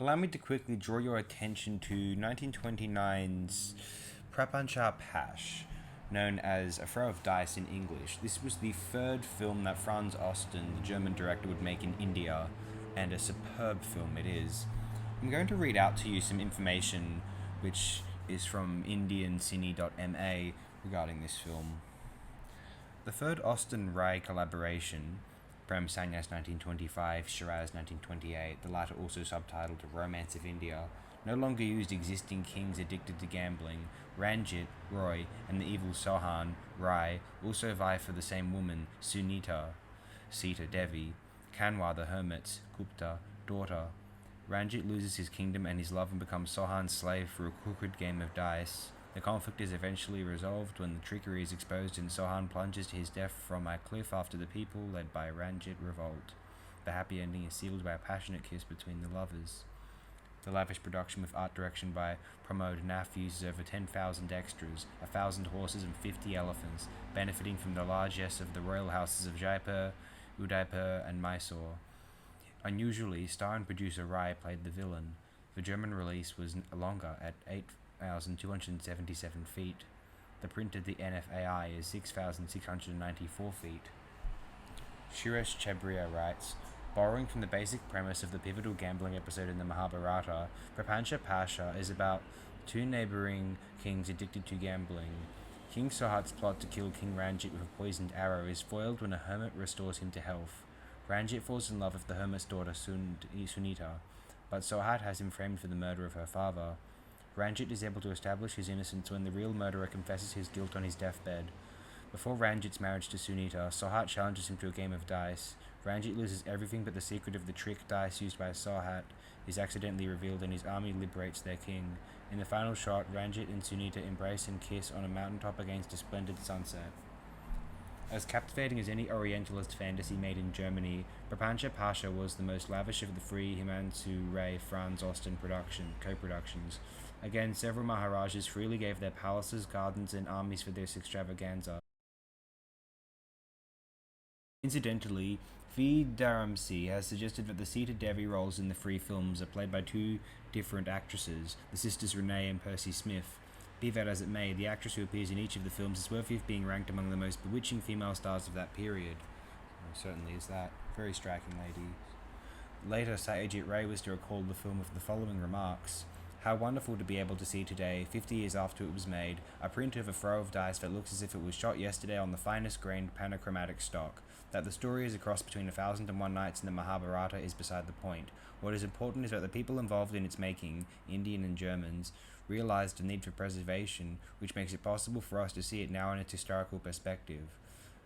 Allow me to quickly draw your attention to 1929's Prapancha Pash, known as A Throw of Dice in English. This was the third film that Franz Osten, the German director, would make in India, and a superb film it is. I'm going to read out to you some information which is from indiancine.ma regarding this film. The third Austen-Ray collaboration, Prem Sanyas 1925, Shiraz 1928, the latter also subtitled Romance of India, no longer used existing kings addicted to gambling. Ranjit, Roy, and the evil Sohan, Rai, also vie for the same woman, Sunita, Sita Devi, Kanwar the hermit's, Gupta, daughter. Ranjit loses his kingdom and his love and becomes Sohan's slave through a crooked game of dice. The conflict is eventually resolved when the trickery is exposed and Sohan plunges to his death from a cliff after the people, led by Ranjit, revolt. The happy ending is sealed by a passionate kiss between the lovers. The lavish production with art direction by Pramod Nath uses over 10,000 extras, 1,000 horses and 50 elephants, benefiting from the largesse of the royal houses of Jaipur, Udaipur and Mysore. Unusually, star and producer Rai played the villain. The German release was longer at 8,277 feet. The print of the NFAI is 6,694 feet. Suresh Chebria writes, borrowing from the basic premise of the pivotal gambling episode in the Mahabharata, Prapancha Pasha is about two neighboring kings addicted to gambling. King Sohat's plot to kill King Ranjit with a poisoned arrow is foiled when a hermit restores him to health. Ranjit falls in love with the hermit's daughter Sunita, but Sohat has him framed for the murder of her father. Ranjit is able to establish his innocence when the real murderer confesses his guilt on his deathbed. Before Ranjit's marriage to Sunita, Sohat challenges him to a game of dice. Ranjit loses everything, but the secret of the trick dice used by Sohat is accidentally revealed and his army liberates their king. In the final shot, Ranjit and Sunita embrace and kiss on a mountaintop against a splendid sunset. As captivating as any Orientalist fantasy made in Germany, Prapancha Pasha was the most lavish of the three Himanshu Ray Franz Osten co-productions. Again, several Maharajas freely gave their palaces, gardens, and armies for this extravaganza. Incidentally, V. Dharamsi has suggested that the Sita Devi roles in the three films are played by two different actresses, the sisters Renee and Percy Smith. Be that as it may, the actress who appears in each of the films is worthy of being ranked among the most bewitching female stars of that period. Certainly is that. Very striking lady. Later, Satyajit Ray was to recall the film with the following remarks. How wonderful to be able to see today, 50 years after it was made, a print of A Throw of Dice that looks as if it was shot yesterday on the finest grained panachromatic stock. That the story is a cross between 1001 Nights and the Mahabharata is beside the point. What is important is that the people involved in its making, Indian and Germans, realized the need for preservation, which makes it possible for us to see it now in its historical perspective.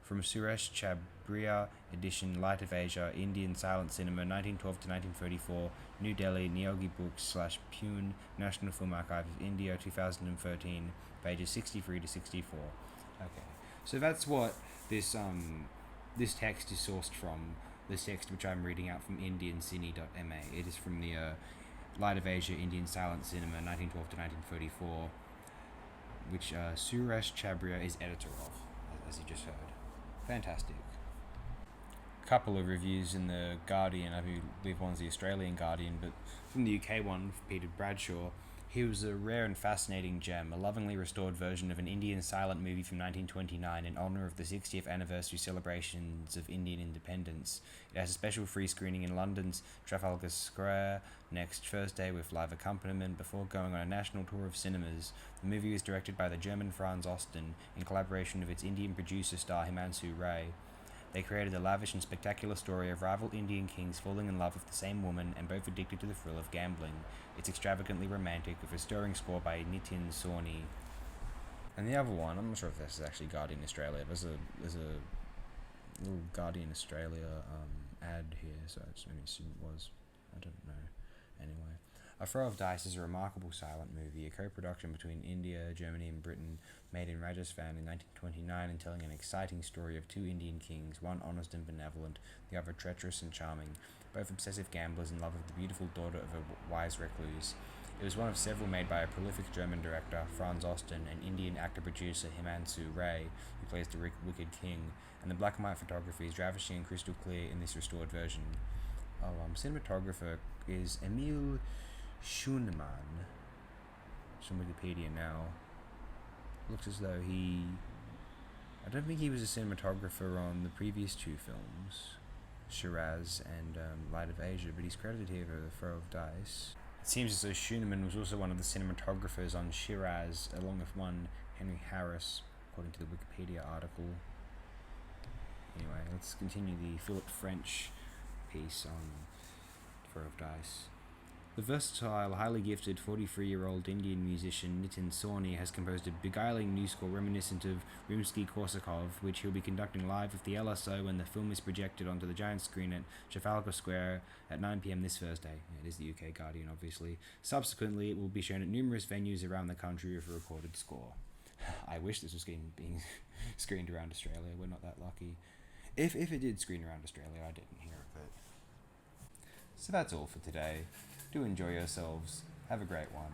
From Suresh Chabria, edition Light of Asia, Indian Silent Cinema, 1912 to 1934, New Delhi, Neogi Books / Pune, National Film Archive of India, 2013, pages 63 to 64. Okay, so that's what this text is sourced from. This text, which I'm reading out from indiancine.ma. It is from the Light of Asia, Indian Silent Cinema, 1912 to 1934, which Suresh Chabria is editor of, as you just heard. Fantastic. Couple of reviews in the Guardian. I believe one's the Australian Guardian, but from the UK one, Peter Bradshaw. He was a rare and fascinating gem, a lovingly restored version of an Indian silent movie from 1929 in honour of the 60th anniversary celebrations of Indian independence. It has a special free screening in London's Trafalgar Square next Thursday with live accompaniment before going on a national tour of cinemas. The movie was directed by the German Franz Osten in collaboration with its Indian producer star Himanshu Ray. They created a lavish and spectacular story of rival Indian kings falling in love with the same woman and both addicted to the thrill of gambling. It's extravagantly romantic with a stirring score by Nitin Sawhney. And the other one, I'm not sure if this is actually Guardian Australia. There's a little Guardian Australia ad here, so I just maybe assume it was. I don't know. Anyway. A Throw of Dice is a remarkable silent movie, a co-production between India, Germany and Britain, made in Rajasthan in 1929 and telling an exciting story of two Indian kings, one honest and benevolent, the other treacherous and charming, both obsessive gamblers in love with the beautiful daughter of a wise recluse. It was one of several made by a prolific German director, Franz Osten, and Indian actor-producer Himanshu Ray, who plays the wicked king, and the black and white photography is ravishing and crystal clear in this restored version. cinematographer is Emil Schönemann. It's on Wikipedia now. Looks as though I don't think he was a cinematographer on the previous two films, Shiraz and Light of Asia, but he's credited here for The Throw of Dice. It seems as though Schönemann was also one of the cinematographers on Shiraz, along with one Henry Harris, according to the Wikipedia article. Anyway, let's continue the Philip French piece on Throw of Dice. The versatile, highly gifted 43-year-old Indian musician Nitin Sawhney has composed a beguiling new score reminiscent of Rimsky-Korsakov, which he'll be conducting live with the LSO when the film is projected onto the giant screen at Trafalgar Square at 9 p.m. this Thursday. It is the UK Guardian, obviously. Subsequently, it will be shown at numerous venues around the country with a recorded score. I wish this was being screened around Australia. We're not that lucky. If it did screen around Australia, I didn't hear of it. So that's all for today. Do enjoy yourselves. Have a great one.